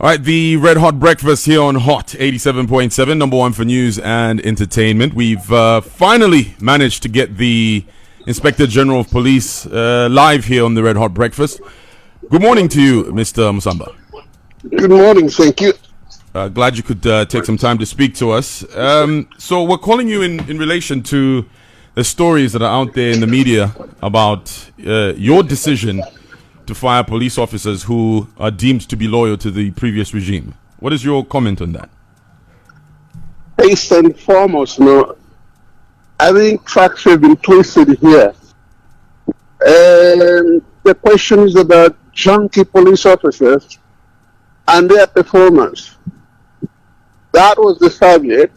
All right, the Red Hot Breakfast here on Hot 87.7, number one for news and entertainment. We've finally managed to get the Inspector General of Police live here on the Red Hot Breakfast. Good morning to you, Mr. Musamba. Good morning, thank you. Glad you could take some time to speak to us. So we're calling you in relation to the stories that are out there in the media about your decision to fire police officers who are deemed to be loyal to the previous regime. What is your comment on that? First and foremost, I think facts have been twisted here. And the question is about junkie police officers and their performance. That was the subject.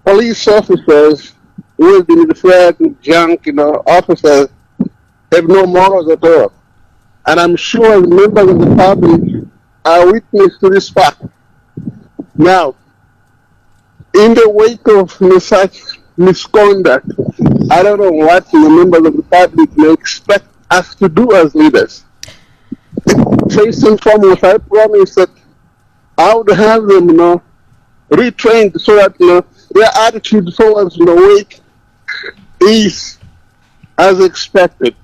Police officers who have been referred to junk, officers have no morals at all. And I'm sure members of the public are witness to this fact. Now, in the wake of such misconduct, I don't know what the members of the public may expect us to do as leaders. First and foremost, I promise that I would have them, retrained so that their attitude towards the wake is as expected.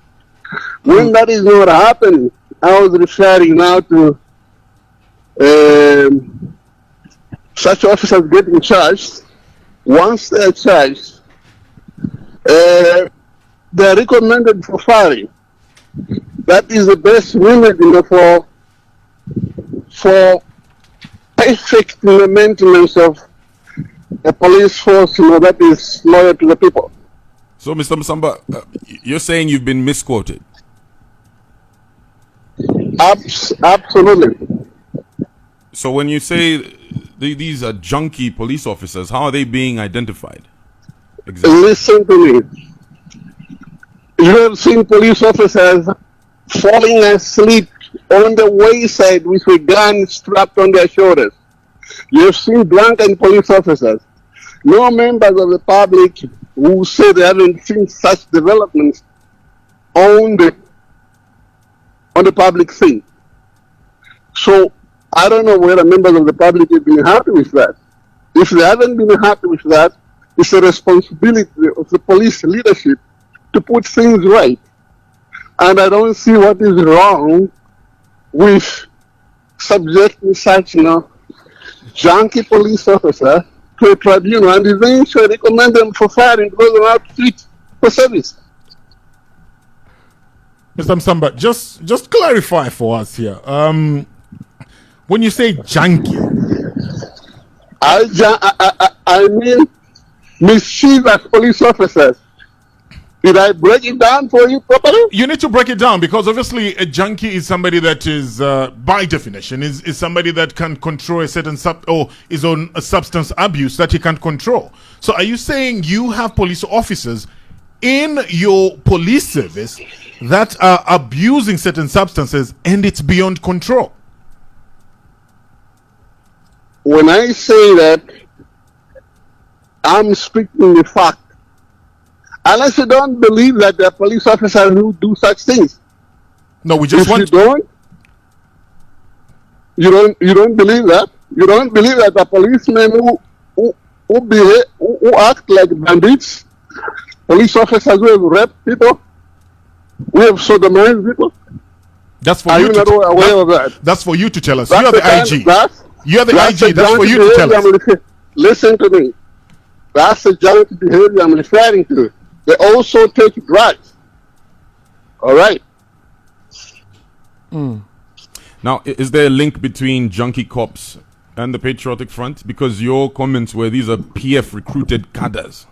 When that is not happening, I was referring now to such officers getting charged. Once they are charged, they are recommended for firing. That is the best remedy for perfect maintenance of a police force that is loyal to the people. So, Mr. Musamba, you're saying you've been misquoted? Absolutely. So when you say these are junkie police officers, how are they being identified? Exactly. Listen to me. You have seen police officers falling asleep on the wayside with a gun strapped on their shoulders. You have seen drunken police officers. No members of the public who say they haven't seen such developments on the public scene. So I don't know whether members of the public have been happy with that. If they haven't been happy with that, it's a responsibility of the police leadership to put things right. And I don't see what is wrong with subjecting such junkie police officer to a tribunal and eventually recommend them for firing because they're not fit for service. Mr. Musamba, just clarify for us here. When you say junkie, I mean mischievous police officers. Did I break it down for you properly? You need to break it down, because obviously a junkie is somebody that is, by definition, is somebody that can control a certain or is on a substance abuse that he can't control. So are you saying you have police officers in your police service that are abusing certain substances and it's beyond control? When I say that, I'm speaking the fact. Unless you don't believe that there are police officers who do such things. No, we just want. You don't believe that. You don't believe that the policemen who act like bandits, police officers who have raped people, who have sodomized people. That's for are you you to not aware of that? That's for you to tell us. That's You're the IG. You're the IG. That's for you to tell us. Listen to me. That's the junk behavior I'm referring to. They also take drugs. All right. Now, is there a link between junkie cops and the Patriotic Front? Because your comments were these are PF recruited cadres.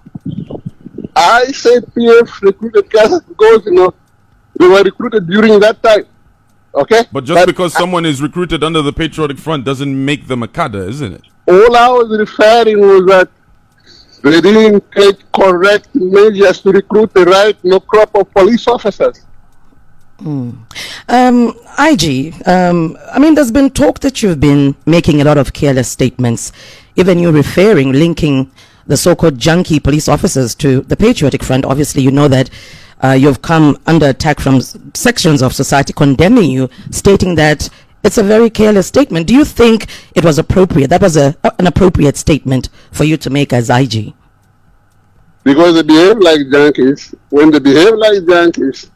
I say PF recruited cadres because they were recruited during that time. Okay. But just because someone is recruited under the Patriotic Front doesn't make them a cadre, isn't it? All I was referring was that they didn't take correct measures to recruit the right crop of police officers. IG, there's been talk that you've been making a lot of careless statements, even you linking the so-called junkie police officers to the Patriotic Front. Obviously, you know that you've come under attack from sections of society condemning you, stating that It's a very careless statement. Do you think it was appropriate? That was an appropriate statement for you to make as IG? Because they behave like junkies. When they behave like junkies,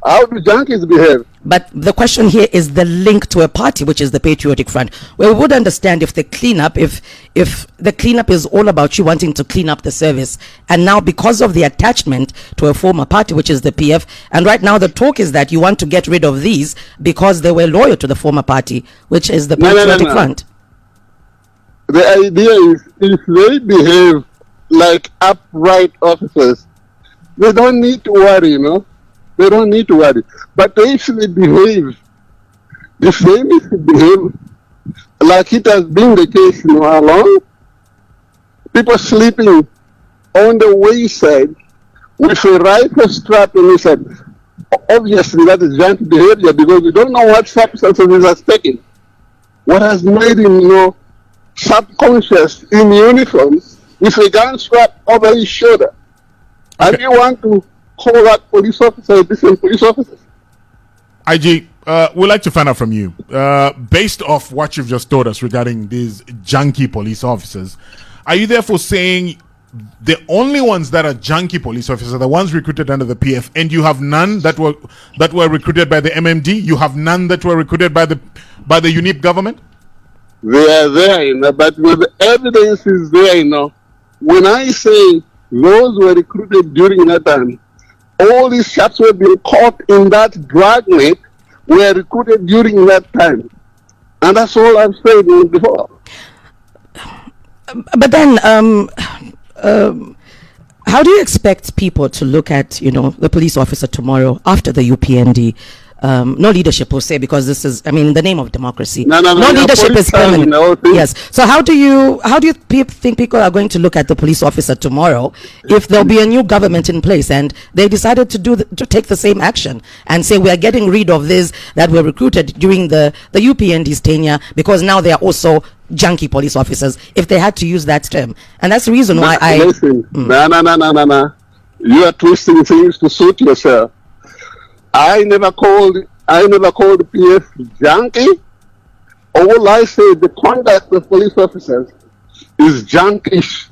how do junkies behave? But the question here is the link to a party, which is the Patriotic Front. Well, we would understand if the cleanup, if the cleanup is all about you wanting to clean up the service, and now because of the attachment to a former party, which is the PF, and right now the talk is that you want to get rid of these because they were loyal to the former party, which is the Patriotic Front. The idea is if they behave like upright officers, they don't need to worry, They don't need to worry. But if they behave, if they misbehave, like it has been the case along, people sleeping on the wayside with a rifle strap in his head. Obviously, that is junkie behavior because we don't know what substances he has taken. What has made him, subconscious in uniform with a gun strap over his shoulder. Okay. And you want to call that police officer different police officers? IG, we'd like to find out from you, based off what you've just told us regarding these junkie police officers, are you therefore saying the only ones that are junkie police officers are the ones recruited under the PF, and you have none that were recruited by the MMD? You have none that were recruited by the UNIP government? They are there, but the evidence is there, When I say those were recruited during that time, all these chaps who have been caught in that dragnet were recruited during that time. And that's all I've said before. But then, how do you expect people to look at, the police officer tomorrow after the UPND? No leadership per se, because this is, in the name of democracy. No leadership is permanent. Yes. So how do you think people are going to look at the police officer tomorrow if there'll be a new government in place and they decided to take the same action and say we are getting rid of this that were recruited during the UPND's tenure because now they are also junkie police officers, if they had to use that term? And that's the reason why Listen, no. You are twisting things to suit yourself. I never called the PF junkie. All I say, the conduct of police officers is junkish.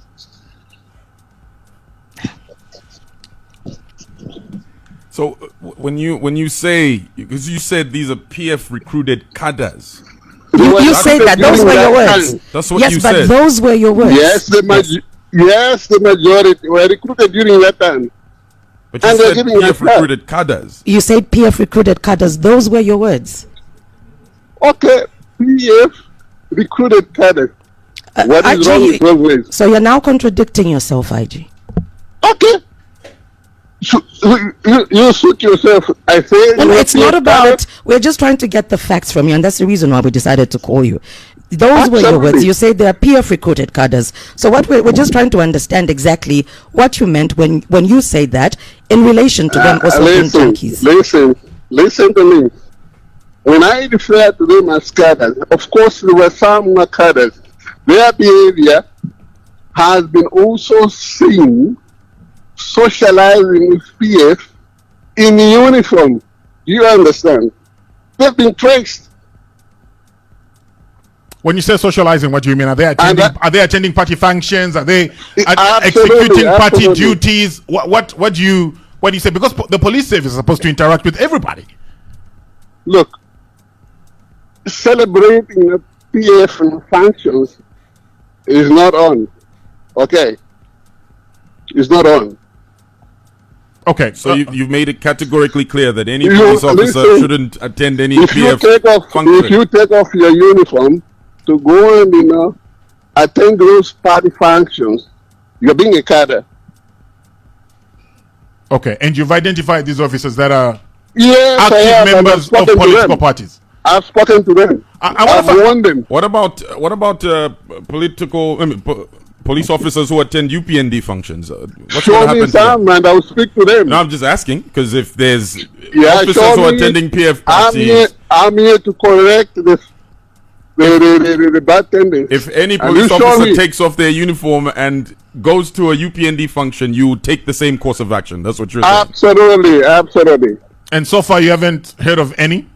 So when you say, because you said these are PF recruited cadres. You said that. Those were your words. That's what you said. Yes, but those were your words. Yes, the majority were recruited during that time. But you said PF recruited cadres. You said PF recruited cadres. Those were your words. Okay, PF recruited cadres. What is wrong with those words? So you're now contradicting yourself, IG. Okay. You suit yourself. I say. No, it's not about. We're just trying to get the facts from you, and that's the reason why we decided to call you. Those were your words. You said they are PF recruited cadres. So what we're just trying to understand exactly what you meant when you say that in relation to them also being junkies. Listen to me. When I refer to them as cadres, of course there were some cadres. Their behavior has been also seen socializing with PF in uniform. Do you understand? They've been traced. When you say socializing, what do you mean? Are they attending party functions? Are they executing party duties? What do you say? Because the police service is supposed to interact with everybody. Look, celebrating the PF functions is not on. Okay, it's not on. Okay, so you've made it categorically clear that any police officer shouldn't attend any PF function. If you take off your uniform to go and attend those party functions, you're being a cadre. Okay, and you've identified these officers that are active members of political parties. I've spoken to them. I've warned them. What about police officers who attend UPND functions? Show me some and I'll speak to them. No, I'm just asking because if there's officers who are attending PF parties, I'm here to correct the bad tendency. If any police officer takes off their uniform and goes to a UPND function, you take the same course of action. That's what you're saying. Absolutely. And so far, you haven't heard of any?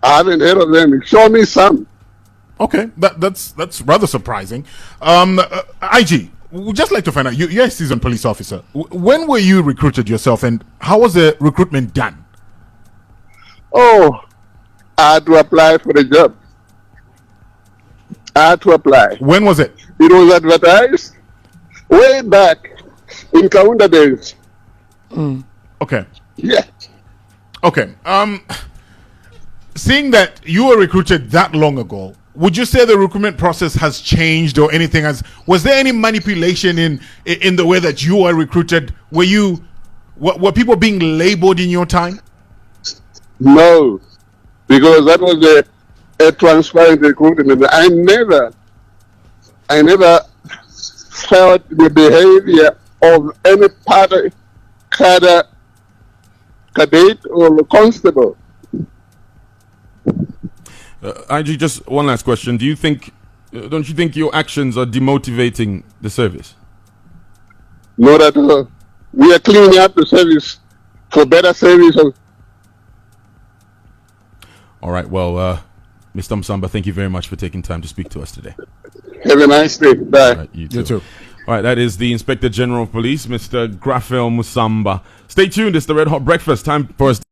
I haven't heard of them. Show me some. Okay, that's rather surprising. IG, we'd just like to find out. You're a seasoned police officer. When were you recruited yourself, and how was the recruitment done? Oh, I had to apply for the job. I had to apply. When was it? It was advertised way back in Kaunda days. Okay. Yeah. Okay. Seeing that you were recruited that long ago, would you say the recruitment process has changed or anything has? Was there any manipulation in the way that you were recruited? Were people being labeled in your time? No, because that was a transparent recruitment. I never felt the behavior of any party, cadet or constable. IG, just one last question. Do you think, don't you think your actions are demotivating the service? Not at all. We are cleaning up the service for better service. All right. Well, Mr. Musamba, thank you very much for taking time to speak to us today. Have a nice day. Bye. All right, you too. You too. All right, that is the Inspector General of Police, Mr. Graphel Musamba. Stay tuned. It's the Red Hot Breakfast. Time for us.